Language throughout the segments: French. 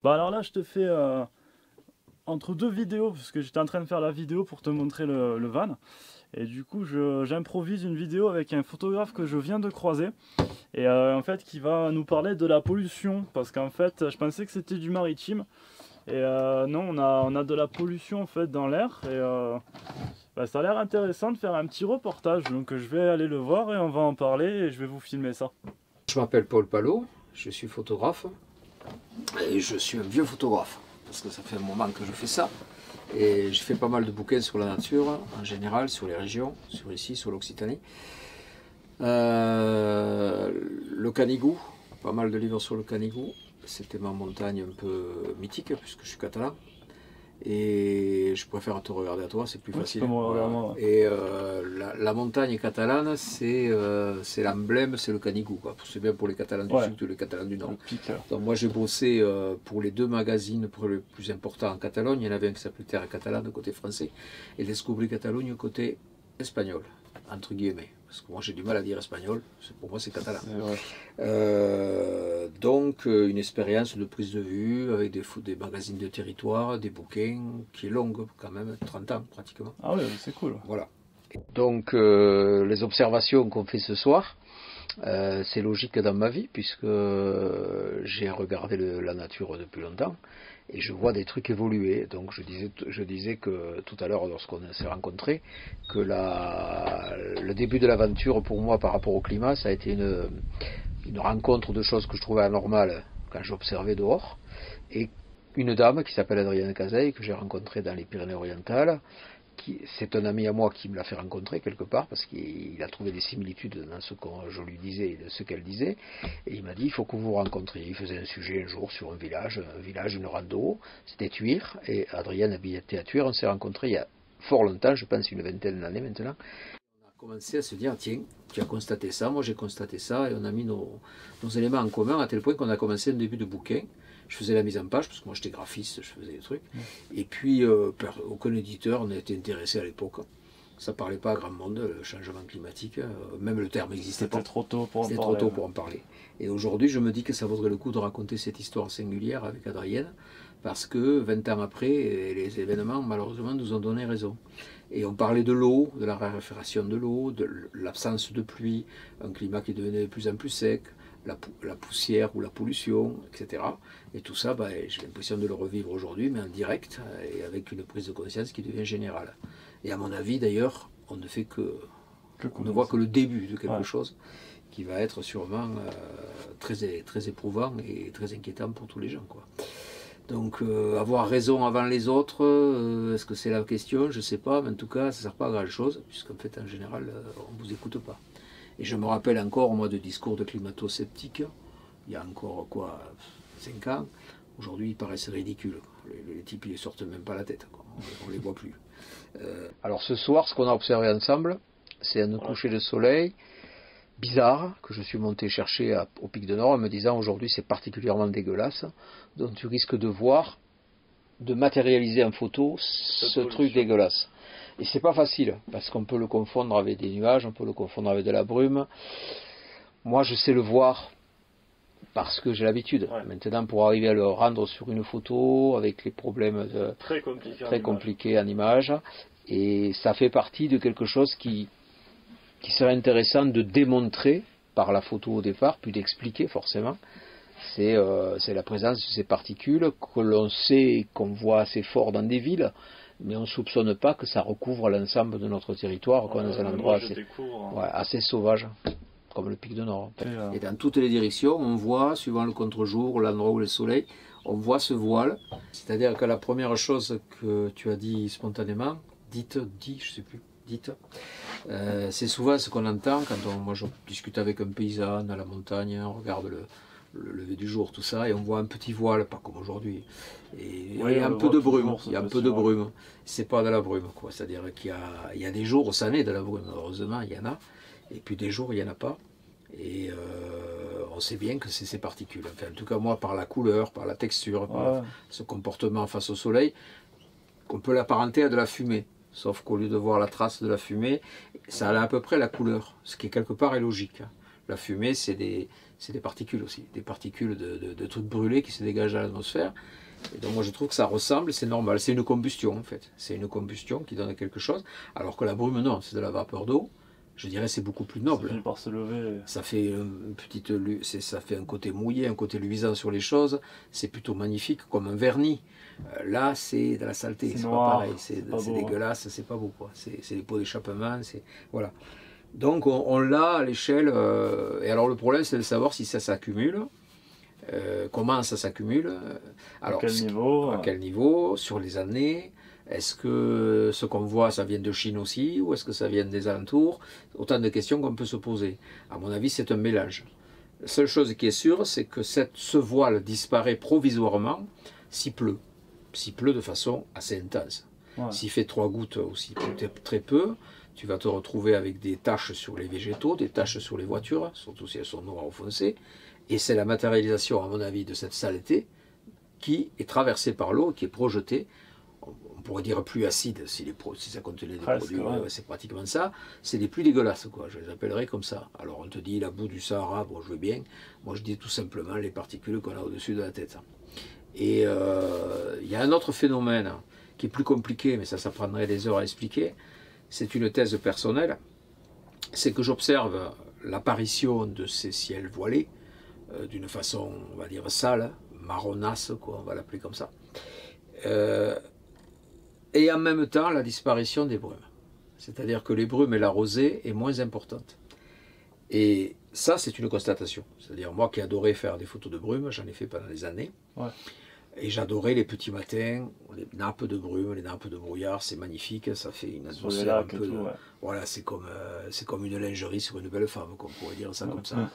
Bah alors là, je te fais entre deux vidéos, parce que j'étais en train de faire la vidéo pour te montrer le van. Et du coup, j'improvise une vidéo avec un photographe que je viens de croiser. Et en fait, qui va nous parler de la pollution. Parce qu'en fait, je pensais que c'était du maritime. Et non, on a de la pollution en fait dans l'air. Et bah, ça a l'air intéressant de faire un petit reportage. Donc je vais aller le voir et on va en parler et je vais vous filmer ça. Je m'appelle Paul Palot, je suis photographe. Et je suis un vieux photographe. Parce que ça fait un moment que je fais ça. Et j'ai fait pas mal de bouquins sur la nature, en général, sur les régions, sur ici, sur l'Occitanie. Le Canigou, pas mal de livres sur le Canigou. C'était ma montagne un peu mythique, puisque je suis catalan. Et je préfère te regarder à toi, c'est plus facile. Voilà. Et la montagne catalane, c'est l'emblème, c'est le Canigou. C'est bien pour les Catalans du Sud que les Catalans du Nord. Donc moi j'ai bossé pour les deux magazines les plus importants en Catalogne. Il y en avait un qui s'appelait Terre catalane côté français et Descobrir Catalogne côté espagnol, entre guillemets. Parce que moi j'ai du mal à dire espagnol, pour moi c'est catalan. Donc une expérience de prise de vue avec des magazines de territoire, des bouquins qui est longue quand même, 30 ans pratiquement. Ah oui, c'est cool. Voilà. Donc les observations qu'on fait ce soir, c'est logique dans ma vie puisque j'ai regardé la nature depuis longtemps et je vois des trucs évoluer. Donc je disais que tout à l'heure lorsqu'on s'est rencontrés que le début de l'aventure pour moi par rapport au climat, ça a été une rencontre de choses que je trouvais anormales quand j'observais dehors, et une dame qui s'appelle Adrienne Cazeille que j'ai rencontrée dans les Pyrénées-Orientales. C'est un ami à moi qui me l'a fait rencontrer quelque part parce qu'il a trouvé des similitudes dans ce que je lui disais et de ce qu'elle disait, et il m'a dit il faut que vous vous rencontriez. Il faisait un sujet un jour sur un village, une rando, c'était Thuir, et Adrienne habitait à Thuir. On s'est rencontrés il y a fort longtemps, je pense une vingtaine d'années maintenant. On a commencé à se dire tiens, tu as constaté ça, moi j'ai constaté ça, et on a mis nos éléments en commun à tel point qu'on a commencé un début de bouquin. Je faisais la mise en page, parce que moi j'étais graphiste, je faisais des trucs. Et puis, aucun éditeur n'était intéressé à l'époque. Ça ne parlait pas à grand monde, le changement climatique. Même le terme n'existait pas. C'était trop tôt pour en parler. C'était trop tôt pour en parler. Et aujourd'hui, je me dis que ça vaudrait le coup de raconter cette histoire singulière avec Adrienne, parce que 20 ans après, les événements, malheureusement, nous ont donné raison. Et on parlait de l'eau, de la raréfaction de l'eau, de l'absence de pluie, un climat qui devenait de plus en plus sec, la poussière ou la pollution, etc. Et tout ça, j'ai l'impression de le revivre aujourd'hui, mais en direct, et avec une prise de conscience qui devient générale. Et à mon avis, d'ailleurs, on ne voit que le début de quelque chose qui va être sûrement très éprouvant et très inquiétant pour tous les gens, quoi. Donc, avoir raison avant les autres, est-ce que c'est la question? Je ne sais pas, mais en tout cas, ça ne sert pas à grand-chose, puisqu'en fait, en général, on ne vous écoute pas. Et je me rappelle encore, moi, de discours de climato-sceptiques, il y a encore, 5 ans. Aujourd'hui, ils paraissent ridicules. Les types, ils ne sortent même pas la tête, quoi. On ne les voit plus. Alors ce soir, ce qu'on a observé ensemble, c'est un coucher de soleil bizarre que je suis monté chercher au Pic de Nord en me disant aujourd'hui c'est particulièrement dégueulasse, donc tu risques de matérialiser en photo ce truc dégueulasse. Et c'est pas facile, parce qu'on peut le confondre avec des nuages, on peut le confondre avec de la brume. Moi je sais le voir parce que j'ai l'habitude. Maintenant, pour arriver à le rendre sur une photo avec les problèmes très compliqués en image, et ça fait partie de quelque chose qui serait intéressant de démontrer par la photo au départ, puis d'expliquer forcément. C'est la présence de ces particules que l'on sait, qu'on voit assez fort dans des villes, mais on ne soupçonne pas que ça recouvre l'ensemble de notre territoire, qu'on est dans un endroit assez sauvage, comme le Pic de Nord. Et dans toutes les directions, on voit, suivant le contre-jour, l'endroit où le soleil, on voit ce voile. C'est-à-dire que la première chose que tu as dit spontanément, c'est souvent ce qu'on entend quand moi je discute avec un paysan dans la montagne, on regarde le lever du jour, tout ça, et on voit un petit voile, pas comme aujourd'hui. Et il y a un peu de brume, c'est pas de la brume, quoi. C'est-à-dire qu'il y a des jours où ça naît de la brume, heureusement il y en a, et puis des jours il n'y en a pas. Et on sait bien que c'est ces particules. Enfin, en tout cas, moi, par la couleur, par la texture, par ce comportement face au soleil, qu'on peut l'apparenter à de la fumée. Sauf qu'au lieu de voir la trace de la fumée, ça a à peu près la couleur, ce qui quelque part est logique. La fumée, c'est c'est des particules aussi, des particules de trucs brûlés qui se dégagent à l'atmosphère. Et donc moi je trouve que ça ressemble, c'est normal, c'est une combustion en fait. C'est une combustion qui donne quelque chose, alors que la brume non, c'est de la vapeur d'eau. Je dirais c'est beaucoup plus noble. Ça finit par se lever. Ça fait une petite, ça fait un côté mouillé, un côté luisant sur les choses. C'est plutôt magnifique, comme un vernis. Là, c'est de la saleté, c'est pas pareil. C'est dégueulasse, c'est pas beau quoi. C'est les pots d'échappement, voilà. Donc on l'a à l'échelle. Et alors le problème, c'est de savoir si ça s'accumule. Comment ça s'accumule. Alors, à quel niveau, sur les années. Est-ce que ce qu'on voit, ça vient de Chine aussi, ou est-ce que ça vient des alentours? Autant de questions qu'on peut se poser. À mon avis, c'est un mélange. La seule chose qui est sûre, c'est que ce voile disparaît provisoirement s'il pleut. S'il pleut de façon assez intense. Ouais. S'il fait 3 gouttes ou s'il pleut très peu, tu vas te retrouver avec des taches sur les végétaux, des taches sur les voitures, surtout si elles sont noires ou foncées. Et c'est la matérialisation, à mon avis, de cette saleté qui est traversée par l'eau, qui est projetée. On pourrait dire plus acide si ça contenait des produits, ouais. C'est pratiquement ça. C'est les plus dégueulasses, quoi. Je les appellerais comme ça. Alors on te dit la boue du Sahara, bon je veux bien. Moi je dis tout simplement les particules qu'on a au-dessus de la tête. Et il y a un autre phénomène qui est plus compliqué, mais ça prendrait des heures à expliquer. C'est une thèse personnelle. C'est que j'observe l'apparition de ces ciels voilés d'une façon, on va dire, sale, marronasse, quoi, on va l'appeler comme ça. Et en même temps la disparition des brumes. C'est-à-dire que les brumes et la rosée est moins importante. Et ça, c'est une constatation. C'est-à-dire moi qui adorais faire des photos de brumes, j'en ai fait pendant des années. Ouais. Et j'adorais les petits matins, les nappes de brume, les nappes de brouillard, c'est magnifique, ça fait une atmosphère un peu... Ouais. Voilà, c'est comme une lingerie sur une belle femme, on pourrait dire ça comme ça.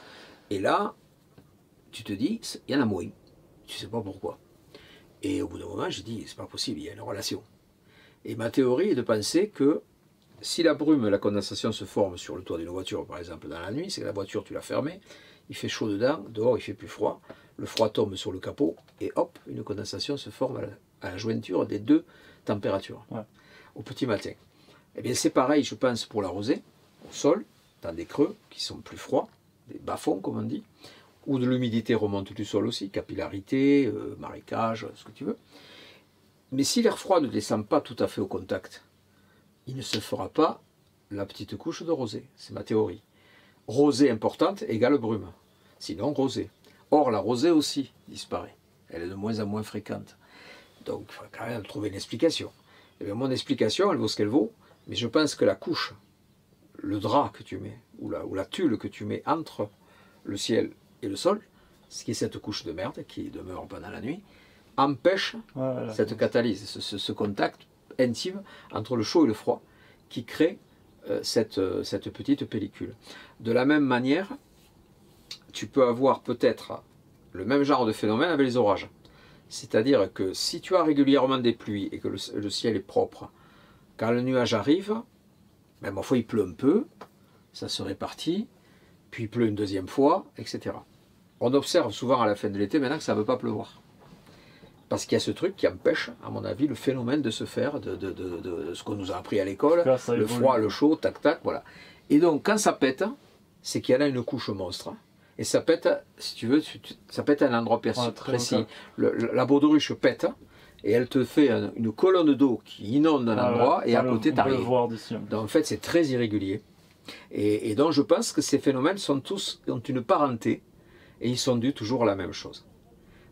Et là, tu te dis, il y en a moins. Tu ne sais pas pourquoi. Et au bout d'un moment, j'ai dit, c'est pas possible, il y a une relation. Et ma théorie est de penser que si la brume, la condensation se forme sur le toit d'une voiture, par exemple, dans la nuit, c'est que la voiture, tu l'as fermée, il fait chaud dedans, dehors il fait plus froid, le froid tombe sur le capot, et hop, une condensation se forme à la jointure des deux températures, au petit matin. Eh bien c'est pareil, je pense, pour la rosée, au sol, dans des creux qui sont plus froids, des bas-fonds, comme on dit, où de l'humidité remonte du sol aussi, capillarité, marécage, ce que tu veux. Mais si l'air froid ne descend pas tout à fait au contact, il ne se fera pas la petite couche de rosée. C'est ma théorie. Rosée importante égale brume. Sinon rosée. Or la rosée aussi disparaît. Elle est de moins en moins fréquente. Donc il faut quand même trouver une explication. Et bien, mon explication, elle vaut ce qu'elle vaut. Mais je pense que la couche, le drap que tu mets, ou la tulle que tu mets entre le ciel et le sol, ce qui est cette couche de merde qui demeure pendant la nuit, empêche cette catalyse, ce contact intime entre le chaud et le froid qui crée cette petite pellicule. De la même manière, tu peux avoir peut-être le même genre de phénomène avec les orages. C'est-à-dire que si tu as régulièrement des pluies et que le ciel est propre, quand le nuage arrive, ben, parfois il pleut un peu, ça se répartit, puis il pleut une deuxième fois, etc. On observe souvent à la fin de l'été maintenant que ça ne veut pas pleuvoir. Parce qu'il y a ce truc qui empêche, à mon avis, le phénomène de se faire, de ce qu'on nous a appris à l'école, le froid, le chaud, tac, tac, voilà. Et donc, quand ça pète, c'est qu'il y a là une couche monstre. Et ça pète, si tu veux, ça pète à un endroit précis. La baudruche pète, et elle te fait une colonne d'eau qui inonde un endroit, et à côté, tu n'as rien. Donc, en fait, c'est très irrégulier. Et donc, je pense que ces phénomènes ont une parenté, et ils sont dus toujours à la même chose.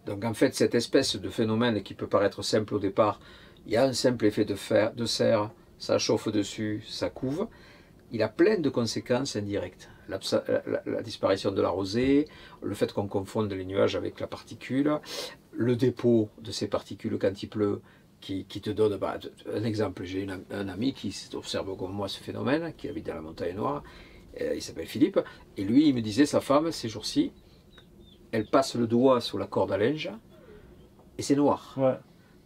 Donc en fait, cette espèce de phénomène qui peut paraître simple au départ, il y a un simple effet de serre, ça chauffe dessus, ça couve, il a plein de conséquences indirectes. La disparition de la rosée, le fait qu'on confonde les nuages avec la particule, le dépôt de ces particules quand il pleut, qui te donne un exemple. J'ai un ami qui observe comme moi ce phénomène, qui habite dans la montagne noire, il s'appelle Philippe, et lui il me disait, sa femme, ces jours-ci, elle passe le doigt sur la corde à linge et c'est noir. Ouais.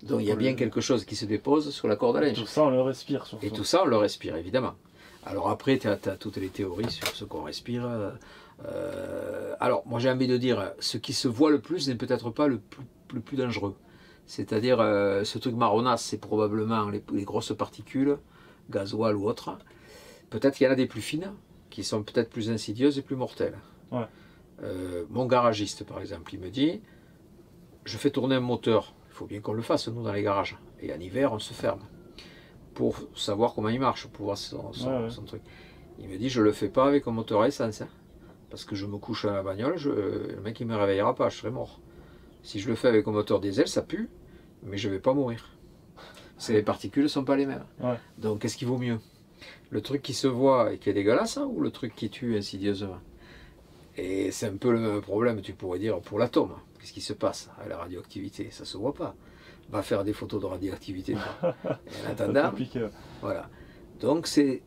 Donc il y a bien quelque chose qui se dépose sur la corde à linge. Et tout ça, on le respire. Surtout. Et tout ça, on le respire, évidemment. Alors après, tu as toutes les théories sur ce qu'on respire. Alors, moi j'ai envie de dire, ce qui se voit le plus n'est peut-être pas le plus dangereux. C'est-à-dire, ce truc marronasse, c'est probablement les grosses particules, gasoil ou autres. Peut-être qu'il y en a des plus fines, qui sont peut-être plus insidieuses et plus mortelles. Ouais. Mon garagiste, par exemple, il me dit, je fais tourner un moteur, il faut bien qu'on le fasse, nous, dans les garages. Et en hiver, on se ferme pour savoir comment il marche, pour voir son truc. Il me dit, je ne le fais pas avec un moteur à essence, hein, parce que je me couche à la bagnole, le mec il ne me réveillera pas, je serai mort. Si je le fais avec un moteur diesel, ça pue, mais je ne vais pas mourir. Les particules ne sont pas les mêmes. Ouais. Donc qu'est-ce qui vaut mieux? Le truc qui se voit et qui est dégueulasse, hein, ou le truc qui tue insidieusement? Et c'est un peu le même problème, tu pourrais dire, pour l'atome. Qu'est-ce qui se passe à la radioactivité? Ça ne se voit pas. On va faire des photos de radioactivité. Et en attendant, voilà. Donc c'est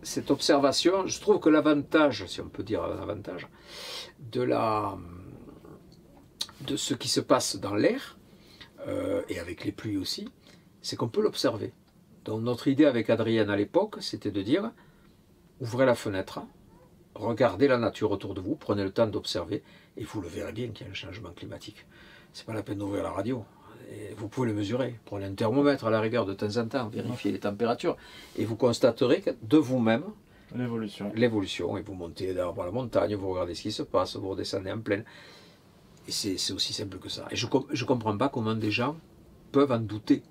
cette observation, je trouve que l'avantage, si on peut dire l'avantage, de ce qui se passe dans l'air, et avec les pluies aussi, c'est qu'on peut l'observer. Donc notre idée avec Adrienne à l'époque, c'était de dire, ouvrez la fenêtre, regardez la nature autour de vous, prenez le temps d'observer, et vous le verrez bien qu'il y a un changement climatique. C'est pas la peine d'ouvrir la radio. Et vous pouvez le mesurer. Prenez un thermomètre à la rigueur de temps en temps, vérifiez les températures, et vous constaterez que de vous-même, l'évolution, et vous montez d'arbre à la montagne, vous regardez ce qui se passe, vous redescendez en plaine. Et c'est aussi simple que ça. Et je ne comprends pas comment des gens peuvent en douter.